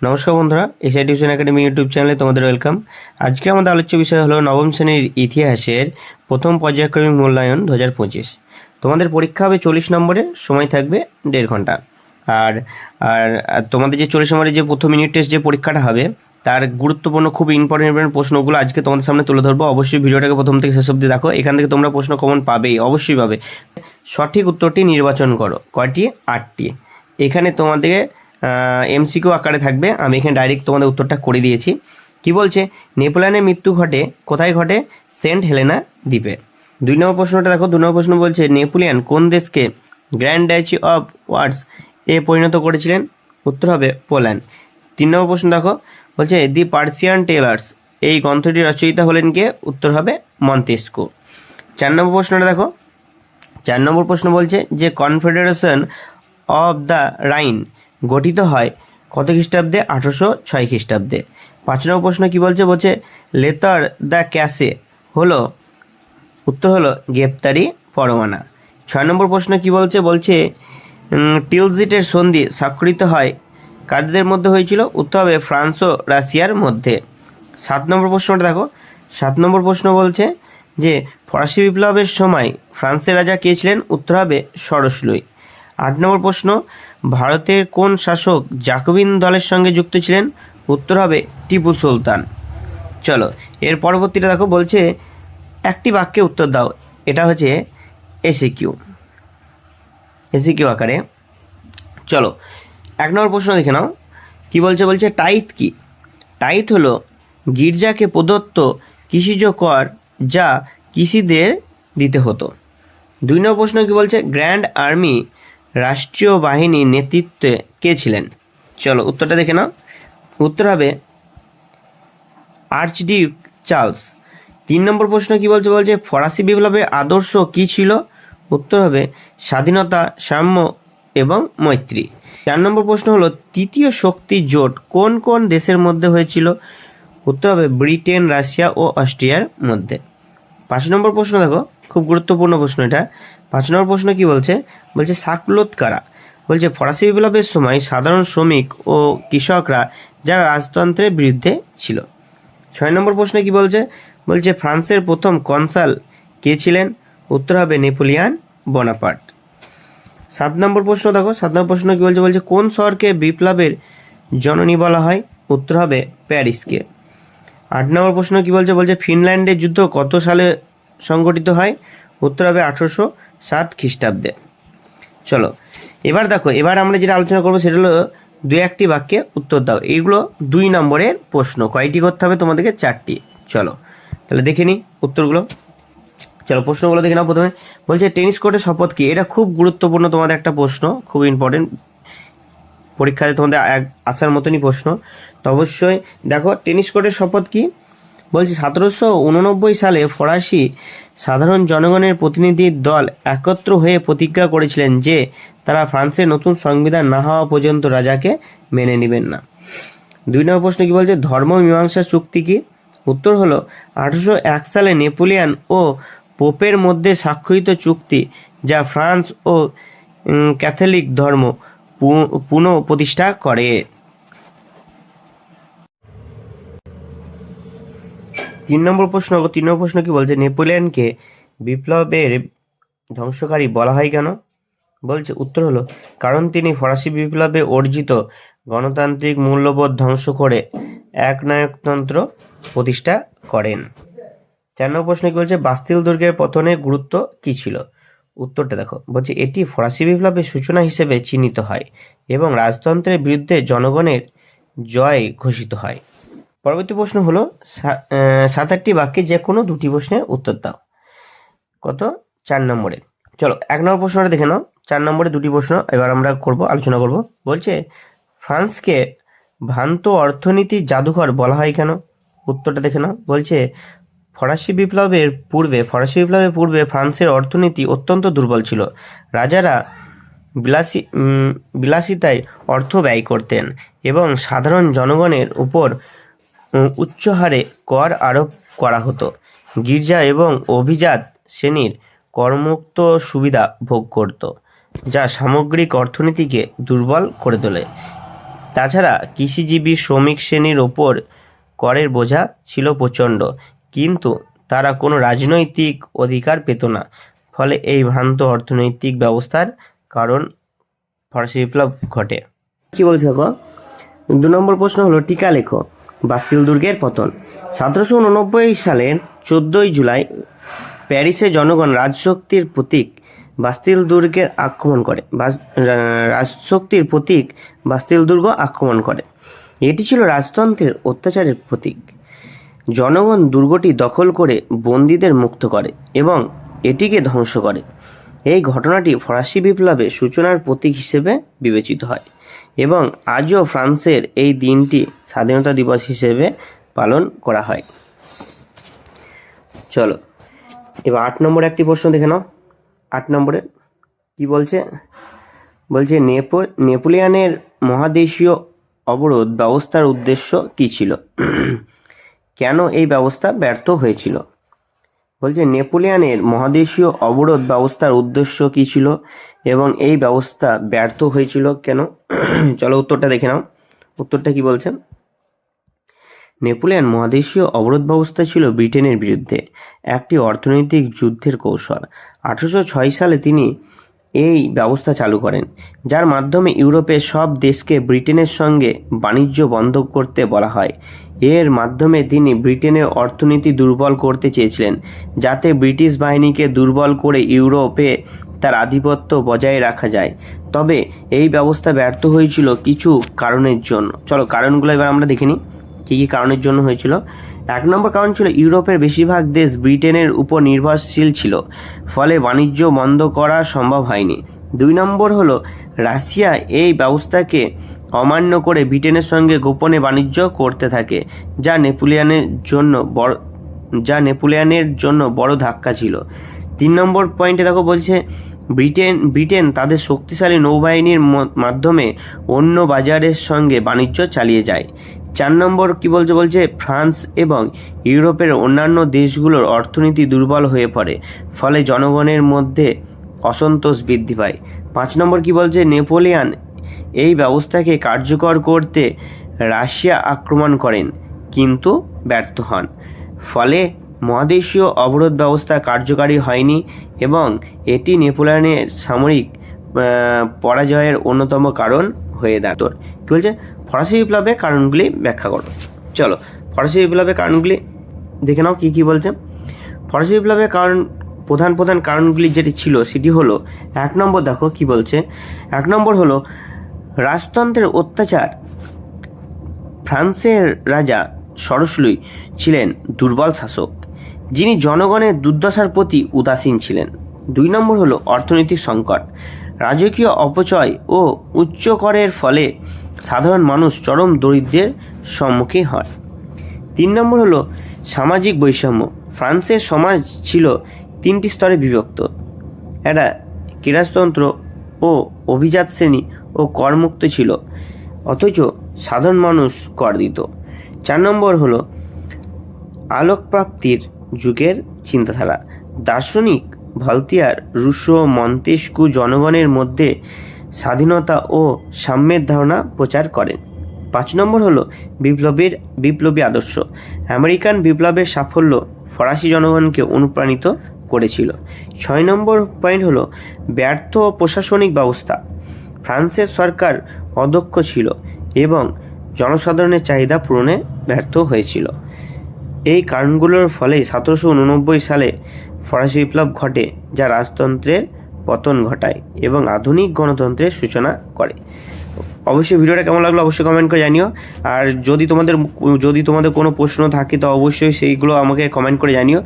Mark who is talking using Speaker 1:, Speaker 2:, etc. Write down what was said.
Speaker 1: নমস্কার বন্ধুরা, SI tuition academy YouTube চ্যানেলে তোমাদের ওয়েলকাম। আজকে আমাদের আলোচ্য বিষয় হলো নবম শ্রেণীর ইতিহাসের প্রথম পর্যায়ক্রমিক মূল্যায়ন 2025। তোমাদের পরীক্ষা হবে 40 নম্বরে, সময় থাকবে 1.5 ঘন্টা। আর আর আর তোমাদের যে 40 নম্বরের যে প্রথম ইউনিট টেস্ট যে পরীক্ষাটা হবে, তার গুরুত্বপূর্ণ খুব ইম্পর্টেন্ট প্রশ্নগুলো আজকে তোমাদের সামনে তুলে ধরবো। অবশ্যই ভিডিওটাকে প্রথম থেকে শেষ অবধি দেখো, এখান থেকে তোমরা প্রশ্ন কমন পাবেই, অবশ্যই পাবে। সঠিক উত্তরটি নির্বাচন করো। কয়টি? 8টি। এখানে তোমাদের এমসিকিউ আকারে থাকবে। আমি এখানে ডাইরেক্ট তোমাদের উত্তরটা করে দিয়েছি। কি বলছে? নেপোলিয়নের মৃত্যু ঘটে কোথায়? ঘটে সেন্ট হেলেনা দ্বীপে। 2 নম্বর প্রশ্নটা দেখো। 2 নম্বর প্রশ্ন বলছে, নেপোলিয়ন কোন দেশকে গ্র্যান্ড ডাচি অফ ওয়ার্ডস এ পরিণত করেছিলেন? উত্তর হবে পোল্যান্ড। 3 নম্বর প্রশ্ন দেখো, বলছে দি পার্সিয়ান টেলার্স এই গ্রন্থটির রচয়িতা হলেন কে? উত্তর হবে মন্তেস্কো। 4 নম্বর প্রশ্নটা দেখো। 4 নম্বর প্রশ্ন বলছে যে কনফেডারেশন অফ দ্য রাইন গঠিত হয় কত খ্রিস্টাব্দে? 1806 খ্রিস্টাব্দে। 5 নম্বর প্রশ্ন কি বলছে? বলছে লেতার দ্য ক্যাসে হলো, উত্তর হলো গ্রেপ্তারি পরোয়ানা। 6 নম্বর প্রশ্ন কি বলছে? বলছে টিলজিটের সন্ধি স্বাক্ষরিত হয় কাদের মধ্যে হয়েছিল? উত্তর হবে ফ্রান্স ও রাশিয়ার মধ্যে। 7 নম্বর প্রশ্নটা দেখো। 7 নম্বর প্রশ্ন বলছে যে ফরাসি বিপ্লবের সময় ফ্রান্সের রাজা কে ছিলেন? উত্তর হবে ষোড়শ লুই। 8 নম্বর প্রশ্ন, ভারতের কোন শাসক জাকোবিন দলের সঙ্গে যুক্ত ছিলেন? উত্তর হবে টিপু সুলতান। চলো এর পরবর্তীটা দেখো। বলছে একটি বাক্যে উত্তর দাও। এটা হচ্ছে এসিকিউ আকারে। চলো 1 নম্বর প্রশ্ন দেখে নাও। কি বলছে? বলছে টাইথ কি? টাইথ হলো গির্জাকে প্রদত্ত কৃষিজ কর যা কৃষিদের দিতে হতো। 2 নম্বর প্রশ্ন কি বলছে? গ্র্যান্ড আর্মি রাষ্ট্রীয় বাহিনীর নেতৃত্বে কে ছিলেন? চলো উত্তরটা দেখে নাও। উত্তর হবে আর্চডিউক চার্লস। 3 নম্বর প্রশ্ন কি বলছে? বলছে ফরাসি বিপ্লবের আদর্শ কি ছিল? উত্তর হবে স্বাধীনতা, সাম্য এবং মৈত্রী। 4 নম্বর প্রশ্ন হলো তৃতীয় শক্তি জোট কোন কোন দেশের মধ্যে হয়েছিল? উত্তর হবে ব্রিটেন, রাশিয়া ও অস্ট্রিয়ার মধ্যে। 5 নম্বর প্রশ্ন দেখো, খুব গুরুত্বপূর্ণ প্রশ্ন এটা। 5 নম্বর প্রশ্ন কি বলছে? বলছে সাকলোত কারা? বলছে ফরাসি বিপ্লবের সময় সাধারণ শ্রমিক ও কৃষকরা যারা রাজতন্ত্রের বিরুদ্ধে ছিল। 6 নম্বর প্রশ্নে কি বলছে? বলছে ফ্রান্সের প্রথম কনসাল কে ছিলেন? উত্তর হবে নেপোলিয়ন বোনাপার্ট। 7 নম্বর প্রশ্ন দেখো। 7 নম্বর প্রশ্ন কি বলছে? বলছে কোন শহরকে বিপ্লবের জননী বলা হয়? উত্তর হবে প্যারিসকে। 8 নম্বর প্রশ্ন কি বলছে? বলছে ফিনল্যান্ডের যুদ্ধ কত সালে সংগঠিত হয়? উত্তর হবে 1807 খ্রিস্টাব্দে। চলো এবার দেখো, এবার আমরা যেটা আলোচনা করবো সেটা হলো 2-1টি বাক্যে উত্তর দাও। এইগুলো 2 নম্বরের প্রশ্ন। কয়টি করতে হবে তোমাদেরকে? 4টি। চলো তাহলে দেখে নিই উত্তরগুলো। চলো প্রশ্নগুলো দেখে নাও। প্রথমে বলছে টেনিস কোর্টের শপথ কি? এটা খুব গুরুত্বপূর্ণ তোমাদের একটা প্রশ্ন, খুব ইম্পর্টেন্ট, পরীক্ষাতে তোমাদের আসার মতনই প্রশ্ন। তো অবশ্যই দেখো টেনিস কোর্টের শপথ কি বলছি। 1789 সালে ফরাসি সাধারণ জনগণের প্রতিনিধির দল একত্র হয়ে প্রতিজ্ঞা করেছিলেন যে তারা ফ্রান্সের নতুন সংবিধান না হওয়া পর্যন্ত রাজাকে মেনে নেবেন না। 2 নম্বর প্রশ্ন কি বলছে? ধর্ম মীমাংসা চুক্তি কি? উত্তর হলো 1801 সালে নেপোলিয়ন ও পোপের মধ্যে স্বাক্ষরিত চুক্তি, যা ফ্রান্স ও ক্যাথলিক ধর্ম পুনঃ প্রতিষ্ঠা করে। 3 নম্বর প্রশ্ন। 3 নম্বর প্রশ্ন কি বলছে? নেপোলিয়নকে বিপ্লবের ধ্বংসকারী বলা হয় কেন? বলছে উত্তর হলো কারণ তিনি ফরাসি বিপ্লবে অর্জিত গণতান্ত্রিক মূল্যবোধ ধ্বংস করে একনায়কতন্ত্র প্রতিষ্ঠা করেন। 4 নম্বর প্রশ্ন কি বলছে? বাস্তিল দুর্গের পতনের গুরুত্ব কি ছিল? উত্তরটা দেখো। বলছে এটি ফরাসি বিপ্লবের সূচনা হিসেবে চিহ্নিত হয় এবং রাজতন্ত্রের বিরুদ্ধে জনগণের জয় ঘোষিত হয়। পরবর্তী প্রশ্ন হলো 7-8টি বাক্যে যে কোনো 2টি প্রশ্নের উত্তর দাও। কত? 4 নম্বরে। চলো 1 নম্বর প্রশ্নটা দেখে নাও। 4 নম্বরে 2টি প্রশ্ন এবার আমরা আলোচনা করব। বলছে ফ্রান্সকে ভ্রান্ত অর্থনীতির জাদুঘর বলা হয় কেন? উত্তরটা দেখে নাও। বলছে ফরাসি বিপ্লবের পূর্বে ফ্রান্সের অর্থনীতি অত্যন্ত দুর্বল ছিল। রাজারা বিলাসিতায় অর্থ ব্যয় করতেন এবং সাধারণ জনগণের উপর উচ্চ হারে কর আরোপ করা হতো। গির্জা এবং অভিজাত শ্রেণীর করমুক্ত সুবিধা ভোগ করত, যা সামগ্রিক অর্থনীতিকে দুর্বল করে তোলে। তাছাড়া কৃষিজীবী শ্রমিক শ্রেণীর ওপর করের বোঝা ছিল প্রচণ্ড, কিন্তু তারা কোনো রাজনৈতিক অধিকার পেত না। ফলে এই ভ্রান্ত অর্থনৈতিক ব্যবস্থার কারণ ফরাসি বিপ্লব ঘটে। কি বলছে দেখো, 2 নম্বর প্রশ্ন হলো টিকা লেখো। বাস্তিল দুর্গের পতন। 1789 সালের 14 জুলাই প্যারিসে জনগণ রাজশক্তির প্রতীক বাস্তিল দুর্গের আক্রমণ করে। রাজশক্তির প্রতীক বাস্তিল দুর্গ আক্রমণ করে। এটি ছিল রাজতন্ত্রের অত্যাচারের প্রতীক। জনগণ দুর্গটি দখল করে বন্দীদের মুক্ত করে এবং এটিকে ধ্বংস করে। এই ঘটনাটি ফরাসি বিপ্লবের সূচনার প্রতীক হিসেবে বিবেচিত হয় এবং আজও ফ্রান্সের এই দিনটি স্বাধীনতা দিবস হিসেবে পালন করা হয়। চলো এবার 8 নম্বরে একটি প্রশ্ন দেখে নাও। 8 নম্বরে কি বলছে, বলছে নেপোলিয়নের মহাদেশীয় অবরোধ ব্যবস্থার উদ্দেশ্য কী ছিল? কেন এই ব্যবস্থা ব্যর্থ হয়েছিল? বলছে নেপোলিয়নের মহাদেশীয় অবরোধ ব্যবস্থার উদ্দেশ্য কী ছিল এবং এই ব্যবস্থা ব্যর্থ হয়েছিল কেন? চলো উত্তরটা দেখে নাও। উত্তরটা কি বলছে, নেপোলিয়ন মহাদেশীয় অবরোধ ব্যবস্থা ছিল ব্রিটেনের বিরুদ্ধে একটি অর্থনৈতিক যুদ্ধের কৌশল। 1806 সালে তিনি এই ব্যবস্থা চালু করেন, যার মাধ্যমে ইউরোপের সব দেশকে ব্রিটেনের সঙ্গে বাণিজ্য বন্ধ করতে বলা হয়। এর মাধ্যমে তিনি ব্রিটেনের অর্থনীতি দুর্বল করতে চেয়েছিলেন, যাতে ব্রিটিশ বাহিনীকে দুর্বল করে ইউরোপে তার আধিপত্য বজায় রাখা যায়। তবে এই ব্যবস্থা ব্যর্থ হয়েছিল কিছু কারণের জন্য। চলো কারণগুলো এবার আমরা দেখে নিই কী কী কারণের জন্য হয়েছিল। 1 নম্বর কারণ ছিল ইউরোপের বেশিরভাগ দেশ ব্রিটেনের উপর নির্ভরশীল ছিল, ফলে বাণিজ্য বন্ধ করা সম্ভব হয়নি। 2 নম্বর হলো রাশিয়া এই ব্যবস্থাকে অমান্য করে ব্রিটেনের সঙ্গে গোপনে বাণিজ্য করতে থাকে, যা নেপোলিয়নের জন্য বড় ধাক্কা ছিল। 3 নম্বর পয়েন্টে দেখো বলছে ব্রিটেন তাদের শক্তিশালী নৌবাহিনীর মাধ্যমে অন্য বাজারের সঙ্গে বাণিজ্য চালিয়ে যায়। 4 নম্বর কি বলছে ফ্রান্স এবং ইউরোপের অন্যান্য দেশগুলোর অর্থনীতি দুর্বল হয়ে পড়ে, ফলে জনগণের মধ্যে অসন্তোষ বৃদ্ধি পায়। 5 নম্বর কি বলছে নেপোলিয়ন এই ব্যবস্থাকে কার্যকর করতে রাশিয়া আক্রমণ করেন কিন্তু ব্যর্থ হন, ফলে মহাদেশীয় অবরোধ ব্যবস্থা কার্যকারী হয়নি এবং এটি নেপোলিয়নের সামরিক পরাজয়ের অন্যতম কারণ হয়ে দাঁড়ায়। কি বলছে, ফরাসি বিপ্লবের কারণগুলি ব্যাখ্যা করো। চলো ফরাসি বিপ্লবের কারণগুলি দেখে নাও কী কী বলছে। ফরাসি বিপ্লবের প্রধান কারণগুলি যেটি ছিল সেটি হলো 1 নম্বর দেখো কি বলছে। 1 নম্বর হলো রাজতন্ত্রের অত্যাচার। ফ্রান্সের রাজা সরসলুই ছিলেন দুর্বল শাসক, যিনি জনগণের দুর্দশার প্রতি উদাসীন ছিলেন। 2 নম্বর হলো অর্থনৈতিক সংকট। রাজকীয় অপচয় ও উচ্চ করের ফলে সাধারণ মানুষ চরম দরিদ্রের সম্মুখীন হয়। 3 নম্বর হলো সামাজিক বৈষম্য। ফ্রান্সের সমাজ ছিল 3টি স্তরে বিভক্ত। এটা কিরাততন্ত্র ও অভিজাত শ্রেণী ও করমুক্ত ছিল, অথচ সাধারণ মানুষ কর দিত। 4 নম্বর হলো আলোকপ্রাপ্তির যুগের চিন্তাধারা। দার্শনিক ভলতেয়ার, রুশো, মন্তেস্কু জনগণের মধ্যে স্বাধীনতা ও সাম্যের ধারণা প্রচার করেন। 5 নম্বর হলো বিপ্লবী আদর্শ। আমেরিকান বিপ্লবের সাফল্য ফরাসি জনগণকে অনুপ্রাণিত করেছিল। 6 নম্বর পয়েন্ট হলো ব্যর্থ প্রশাসনিক ব্যবস্থা। ফ্রান্সের সরকার অদক্ষ ছিল এবং জনসাধারণের চাহিদা পূরণে ব্যর্থ হয়েছিল। এই কারণগুলোর ফলে 1789 সালে ফরাসি বিপ্লব ঘটে, যা রাজতন্ত্রের পতন ঘটায় এবং আধুনিক গণতন্ত্রের সূচনা করে। অবশ্যই ভিডিওটা কেমন লাগলো অবশ্যই কমেন্ট করে জানিও। আর যদি তোমাদের কোনো প্রশ্ন থাকে তো অবশ্যই সেইগুলো আমাকে কমেন্ট করে জানিও।